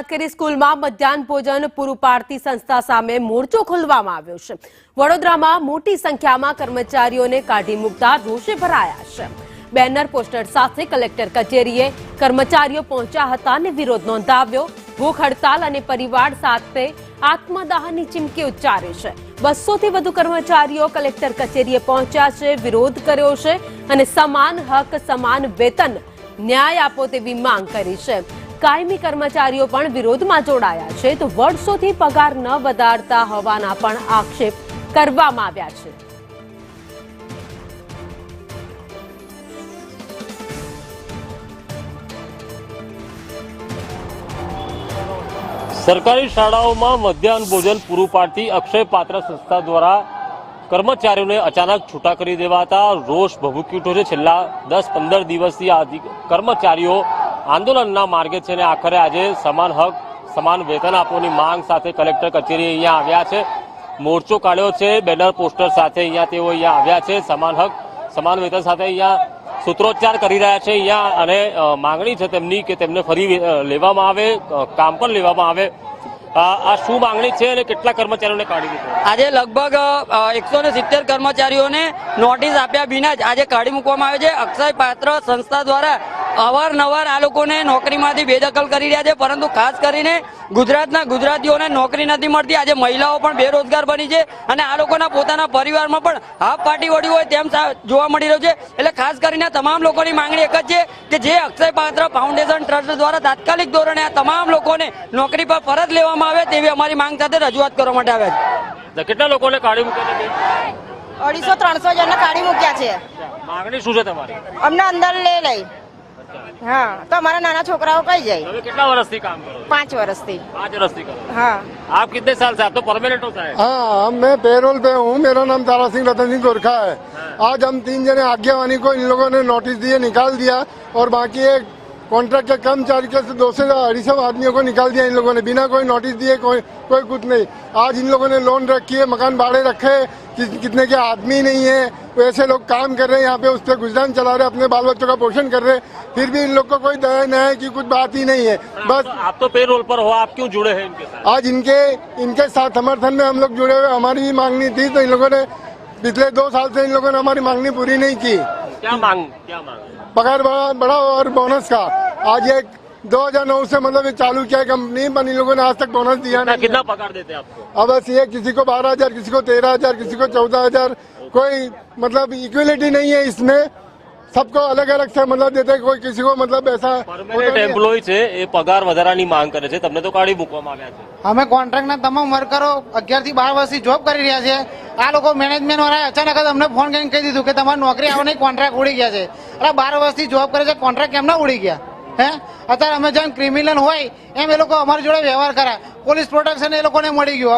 વાત કરીએ સ્કૂલમાં મધ્યાહન ભોજન પૂરું પાડતી સંસ્થા સામે મોરચો ખોલવામાં આવ્યો છે। વડોદરામાં મોટી સંખ્યામાં કર્મચારીઓને કાઢી મૂકતા રોષે ભરાયા છે। બેનર પોસ્ટર સાથે કલેક્ટર કચેરીએ કર્મચારીઓ પહોંચ્યા હતા અને વિરોધ નોંધાવ્યો। ભૂખ હડતાલ અને પરિવાર સાથે આત્મદાહની ચીમકી ઉચ્ચારી છે। 200 થી વધુ કર્મચારીઓ કલેક્ટર કચેરીએ પહોંચ્યા છે, વિરોધ કર્યો છે અને સમાન હક સમાન વેતન ન્યાય આપો તેવી માંગ કરી છે। કાયમી કર્મચારીઓ પણ વિરોધમાં જોડાયા છે તો વર્ષોથી પગાર ન વધારતા હોવાના પણ આક્ષેપ કરવામાં આવ્યા છે। સરકારી શાળાઓમાં મધ્યાહન ભોજન પૂરું પાડતી અક્ષય પાત્ર સંસ્થા દ્વારા કર્મચારીઓને અચાનક છૂટા કરી દેવાતા રોષ ભભૂકી ઉઠ્યો છે। છેલ્લા 10-15 દિવસથી આ કર્મચારીઓ આંદોલનના માર્ગે છે અને આખરે આજે સમાન હક સમાન વેતન આપવાની માંગ સાથે કલેક્ટર કચેરી અહીંયા આવ્યા છે। મોરચો કાઢ્યો છે, બેનર પોસ્ટર સાથે અહીંયા તેઓ અહીંયા આવ્યા છે। સમાન હક સમાન વેતન સાથે અહીંયા સૂત્રોચ્ચાર કરી રહ્યા છે અહીંયા અને માંગણી છે તેમની કે તેમને ફરી લેવામાં આવે, કામ પર લેવામાં આવે। આ શું માંગણી છે અને કેટલા કર્મચારીઓને કાઢી મૂક્યા? આજે લગભગ 170 કર્મચારીઓને નોટિસ આપ્યા વિના જ આજે કાઢી મૂકવામાં આવે છે। અક્ષય પાત્ર સંસ્થા દ્વારા અવારનવાર આ લોકોને નોકરીમાંથી બેદખલ કરી રહ્યા છે, પરંતુ ખાસ કરીને ગુજરાતના ગુજરાતીઓને નોકરી નથી મળતી। આજે મહિલાઓ પણ બેરોજગાર બની છે અને આ લોકોના પોતાના પરિવારમાં પણ હાફ પાટી વળી હોય તેમ જોવા મળી રહ્યું છે। એટલે ખાસ કરીને તમામ લોકોની માંગણી એક જ છે કે જે અક્ષય પાત્ર ફાઉન્ડેશન ટ્રસ્ટ દ્વારા તાત્કાલિક ધોરણે આ તમામ લોકોને નોકરી પર પરત લેવામાં આવે તેવી અમારી માંગ સાથે રજૂઆત કરવા માટે આવ્યા છે। કેટલા લોકોને કાઢી મૂક્યા છે? 250-300 જણને કાઢી મૂક્યા છે। માંગણી શું છે તમારી? અમને અંદર લઈ हाँ तो हमारा नाना छोकराओं कहीं जाए। कितना वर्ष थी काम करो? 5 वर्ष थी। 5 वर्ष थी करो। हाँ। आप कितने साल से? आप तो परमानेंट होता है। हाँ, मैं पेरोल पे हूँ। मेरा नाम तारा सिंह रतन सिंह गोरखा है। आज हम 3 जने आज्ञावानी को इन लोगों ने नोटिस दिए, निकाल दिया और बाकी एक कॉन्ट्रैक्ट के कर्मचारी के 200 से 250 आदमियों को निकाल दिया इन लोगों ने बिना कोई नोटिस दिए, कोई कुछ नहीं। आज इन लोगों ने लोन रखी है, मकान भाड़े रखे, कितने के आदमी नहीं है, वैसे लोग काम कर रहे हैं यहाँ पे, उस पर गुजरान चला रहे, अपने बाल बच्चों का पोषण कर रहे, फिर भी इन लोग को कोई दया न है कि कुछ बात ही नहीं है। बस आप तो पेरोल पर हो, आप क्यों जुड़े हैं इनके साथ? आज इनके साथ समर्थन में हम लोग जुड़े हुए। हमारी भी मांगनी थी तो इन लोगों ने पिछले 2 साल से इन लोगों ने हमारी मांगनी पूरी नहीं की। क्या मांग? पगार बढ़ा और बोनस का। आज एक 2009 से मतलब ये चालू किया है कंपनी, पर इन लोगों ने आज तक बोनस दिया नहीं। कितना पगार देते हैं आपको? अब बस ये किसी को 12,000, किसी को 13,000, किसी को 14,000, कोई मतलब इक्वलिटी नहीं है इसमें। सबको अलग अलग से मतलब देते, कोई किसी को मतलब ऐसा પરમેનન્ટ એમ્પ્લોય છે એ પગાર વધારાની માંગ કરે છે, તમને તો કાઢી મૂકવામાં આવ્યા છે। અમે કોન્ટ્રાક્ટના તમામ વર્કરો 11 થી 12 વર્ષથી જોબ કરી રહ્યા છે। આ લોકો મેનેજમેન્ટ વાળા અચાનક જ અમને ફોન કરીને કહી દીધું કે તમારી નોકરી આવો નહીં, કોન્ટ્રાક્ટ ઉડી ગયા છે। એટલે 12 વર્ષથી જોબ કરે છે, કોન્ટ્રાક્ટ કેમ ના ઉડી ગયા? હે અત્યારે અમે જેમ ક્રિમિનલ હોય એમ એ લોકો અમારી જોડે વ્યવહાર કર્યા, પોલીસ પ્રોટેક્શન એ લોકોને મળી ગયું।